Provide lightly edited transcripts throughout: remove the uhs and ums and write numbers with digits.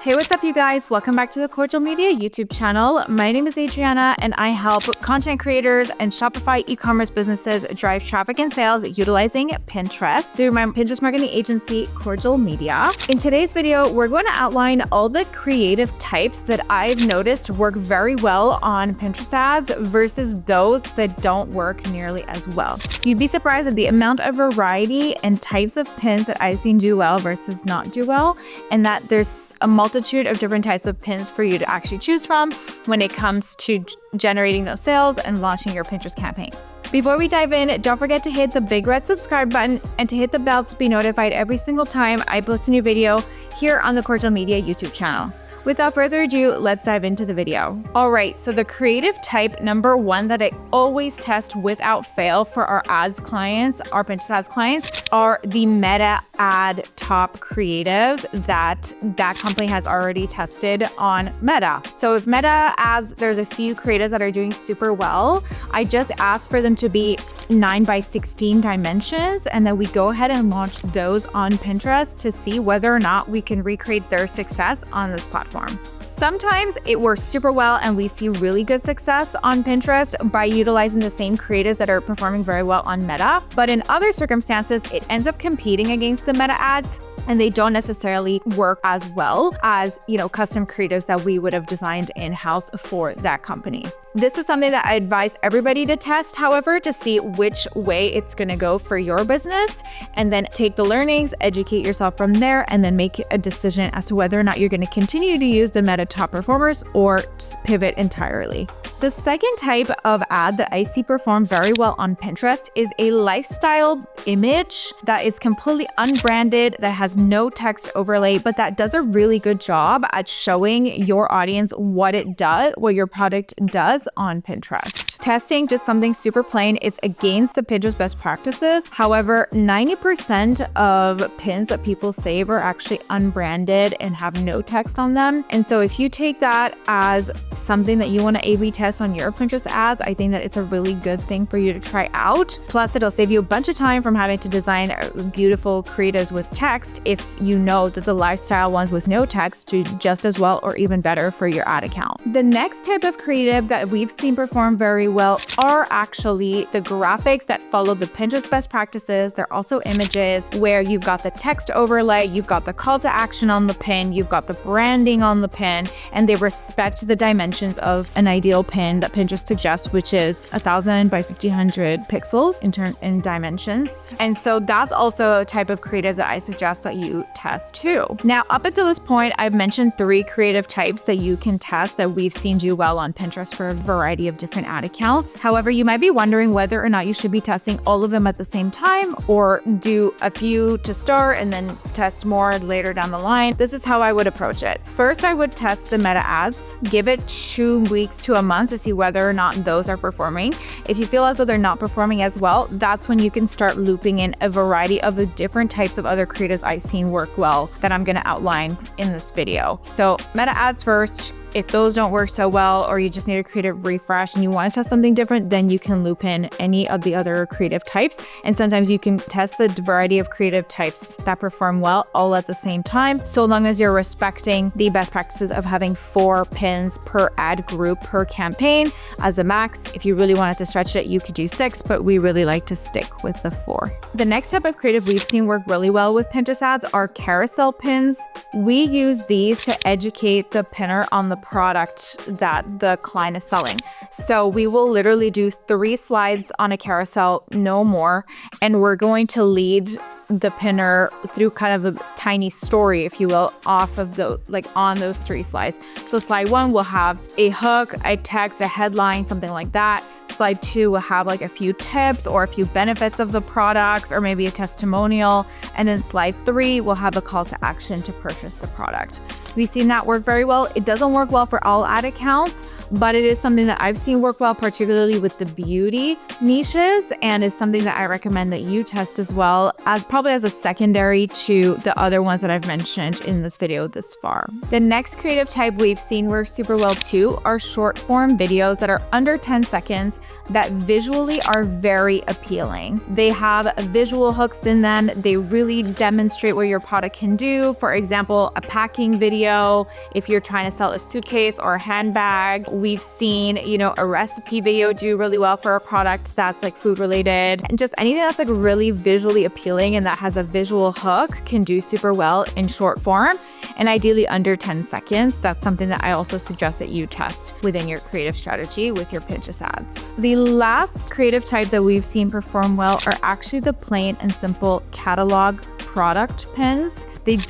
Hey, what's up, you guys? Welcome back to the Kordial Media YouTube channel. My name is Adriana, and I help content creators and Shopify e-commerce businesses drive traffic and sales utilizing Pinterest through my Pinterest marketing agency, Kordial Media. In today's video, we're going to outline all the creative types that I've noticed work very well on Pinterest ads versus those that don't work nearly as well. You'd be surprised at the amount of variety and types of pins that I've seen do well versus not do well, and that there's a multitude of different types of pins for you to actually choose from when it comes to generating those sales and launching your Pinterest campaigns. Before we dive in, don't forget to hit the big red subscribe button and to hit the bell to be notified every single time I post a new video here on the Kordial Media YouTube channel. Without further ado, let's dive into the video. All right, so the creative type number one that I always test without fail for our ads clients, our Pinterest ads clients, are the meta ad top creatives that company has already tested on Meta. So if Meta ads, there's a few creatives that are doing super well. I just asked for them to be 9x16 dimensions, and then we go ahead and launch those on Pinterest to see whether or not we can recreate their success on this platform. Sometimes it works super well and we see really good success on Pinterest by utilizing the same creatives that are performing very well on Meta. But in other circumstances, it ends up competing against the Meta ads, and they don't necessarily work as well as, custom creatives that we would have designed in-house for that company. This is something that I advise everybody to test, however, to see which way it's going to go for your business, and then take the learnings, educate yourself from there, and then make a decision as to whether or not you're going to continue to use the Meta top performers or pivot entirely. The second type of ad that I see perform very well on Pinterest is a lifestyle image that is completely unbranded, that has no text overlay, but that does a really good job at showing your audience what your product does on Pinterest. Testing just something super plain is against the Pinterest best practices. However, 90% of pins that people save are actually unbranded and have no text on them. And so if you take that as something that you want to A/B test on your Pinterest ads, I think that it's a really good thing for you to try out. Plus, it'll save you a bunch of time from having to design beautiful creatives with text if you know that the lifestyle ones with no text do just as well or even better for your ad account. The next type of creative that we've seen perform very well are actually the graphics that follow the Pinterest best practices. They're also images where you've got the text overlay, you've got the call to action on the pin, you've got the branding on the pin, and they respect the dimensions of an ideal pin that Pinterest suggests, which is 1000 by 1500 pixels in dimensions. And so that's also a type of creative that I suggest that you test too. Now, up until this point, I've mentioned 3 creative types that you can test that we've seen do well on Pinterest for a variety of different ad accounts. However, you might be wondering whether or not you should be testing all of them at the same time or do a few to start and then test more later down the line. This is how I would approach it. First, I would test the Meta ads, give it 2 weeks to a month to see whether or not those are performing. If you feel as though they're not performing as well, that's when you can start looping in a variety of the different types of other creatives I've seen work well that I'm going to outline in this video. So Meta ads first. If those don't work so well, or you just need a creative refresh and you want to test something different, then you can loop in any of the other creative types. And sometimes you can test the variety of creative types that perform well all at the same time, so long as you're respecting the best practices of having 4 pins per ad group per campaign as a max. If you really wanted to stretch it, you could do 6, but we really like to stick with the 4. The next type of creative we've seen work really well with Pinterest ads are carousel pins. We use these to educate the pinner on the product that the client is selling. So we will literally do 3 slides on a carousel, no more, and we're going to lead the pinner through kind of a tiny story, if you will, off of on those 3 slides. So slide 1 will have a hook, a text, a headline, something like that. Slide 2 will have a few tips or a few benefits of the products or maybe a testimonial. And then slide 3 will have a call to action to purchase the product. We've seen that work very well. It doesn't work well for all ad accounts, but it is something that I've seen work well, particularly with the beauty niches, and is something that I recommend that you test as well, as probably as a secondary to the other ones that I've mentioned in this video this far. The next creative type we've seen work super well too are short form videos that are under 10 seconds that visually are very appealing. They have visual hooks in them. They really demonstrate what your product can do. For example, a packing video, if you're trying to sell a suitcase or a handbag. We've seen, a recipe video do really well for a product that's like food related. And just anything that's like really visually appealing and that has a visual hook can do super well in short form, and ideally under 10 seconds. That's something that I also suggest that you test within your creative strategy with your Pinterest ads. The last creative type that we've seen perform well are actually the plain and simple catalog product pins.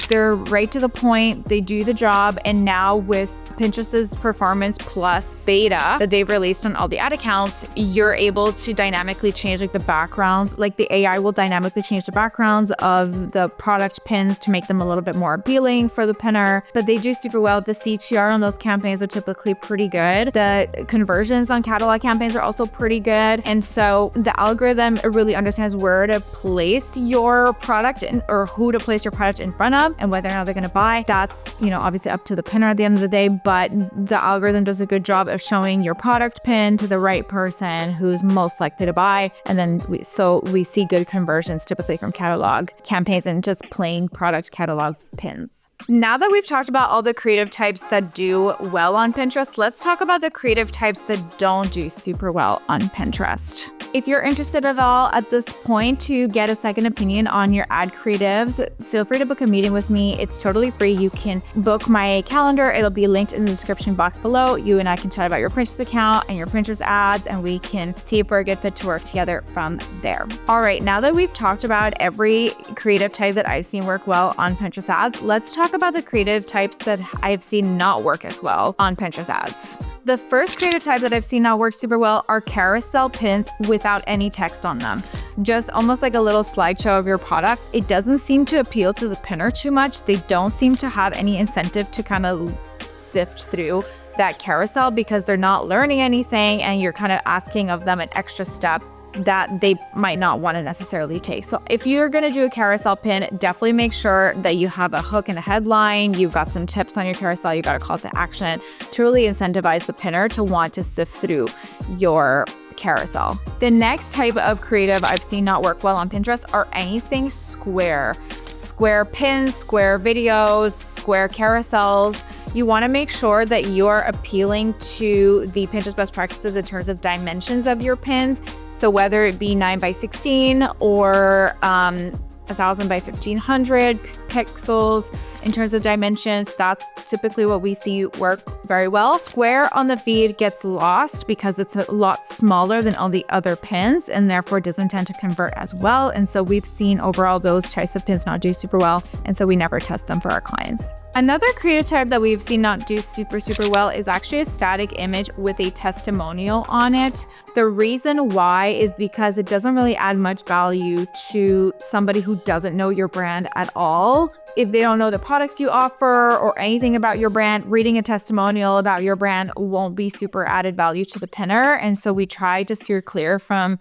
They're right to the point, they do the job, and now with Pinterest's Performance Plus beta that they've released on all the ad accounts, you're able to dynamically change the backgrounds. The AI will dynamically change the backgrounds of the product pins to make them a little bit more appealing for the pinner, but they do super well. The CTR on those campaigns are typically pretty good. The conversions on catalog campaigns are also pretty good. And so the algorithm really understands where to place your product or who to place your product in front of and whether or not they're going to buy. That's, obviously up to the pinner at the end of the day, but the algorithm does a good job of showing your product pin to the right person who's most likely to buy. And then we see good conversions typically from catalog campaigns and just plain product catalog pins. Now that we've talked about all the creative types that do well on Pinterest, let's talk about the creative types that don't do super well on Pinterest. If you're interested at all at this point to get a second opinion on your ad creatives, feel free to book a meeting with me. It's totally free. You can book my calendar. It'll be linked in the description box below. You and I can chat about your Pinterest account and your Pinterest ads, and we can see if we're a good fit to work together from there. All right, now that we've talked about every creative type that I've seen work well on Pinterest ads, let's talk about the creative types that I've seen not work as well on Pinterest ads. The first creative type that I've seen not work super well are carousel pins without any text on them. Just almost like a little slideshow of your products. It doesn't seem to appeal to the pinner too much. They don't seem to have any incentive to kind of sift through that carousel because they're not learning anything and you're kind of asking of them an extra step that they might not want to necessarily take. So if you're going to do a carousel pin, definitely make sure that you have a hook and a headline. You've got some tips on your carousel. You got a call to action to really incentivize the pinner to want to sift through your carousel. The next type of creative I've seen not work well on Pinterest are anything square. Square pins, square videos, square carousels. You want to make sure that you are appealing to the Pinterest best practices in terms of dimensions of your pins. So whether it be 9 by 16 or 1000 by 1500 pixels in terms of dimensions, that's typically what we see work very well. Square on the feed gets lost because it's a lot smaller than all the other pins and therefore doesn't tend to convert as well. And so we've seen overall those types of pins not do super well. And so we never test them for our clients. Another creative type that we've seen not do super well is actually a static image with a testimonial on it. The reason why is because it doesn't really add much value to somebody who doesn't know your brand at all. If they don't know the products you offer or anything about your brand, reading a testimonial about your brand won't be super added value to the pinner. And so we try to steer clear from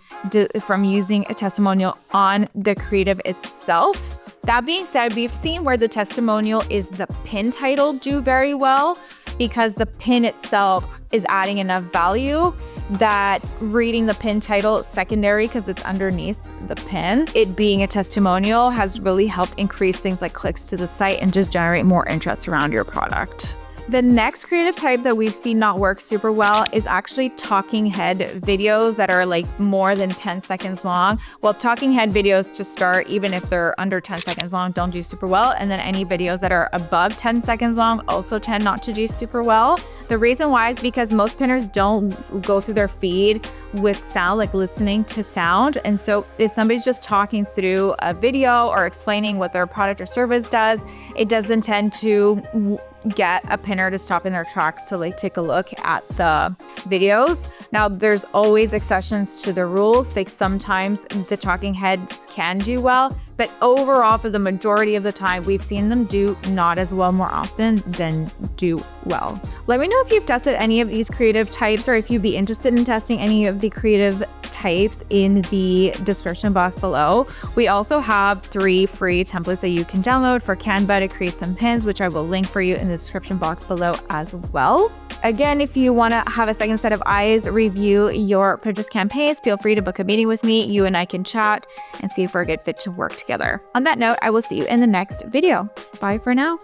using a testimonial on the creative itself. That being said, we've seen where the testimonial is the pin title do very well because the pin itself is adding enough value that reading the pin title secondary because it's underneath the pin, it being a testimonial has really helped increase things like clicks to the site and just generate more interest around your product. The next creative type that we've seen not work super well is actually talking head videos that are like more than 10 seconds long. Well, talking head videos to start, even if they're under 10 seconds long, don't do super well. And then any videos that are above 10 seconds long also tend not to do super well. The reason why is because most pinners don't go through their feed with sound, like listening to sound. And so if somebody's just talking through a video or explaining what their product or service does, it doesn't tend to get a pinner to stop in their tracks to like take a look at the videos. Now, there's always exceptions to the rules. Like sometimes the talking heads can do well, but overall for the majority of the time, we've seen them do not as well more often than do well. Let me know if you've tested any of these creative types or if you'd be interested in testing any of the creative types in the description box below. We also have 3 free templates that you can download for Canva to create some pins, which I will link for you in the description box below as well. Again, if you want to have a second set of eyes review your Pinterest campaigns, feel free to book a meeting with me. You and I can chat and see if we're a good fit to work together. On that note, I will see you in the next video. Bye for now.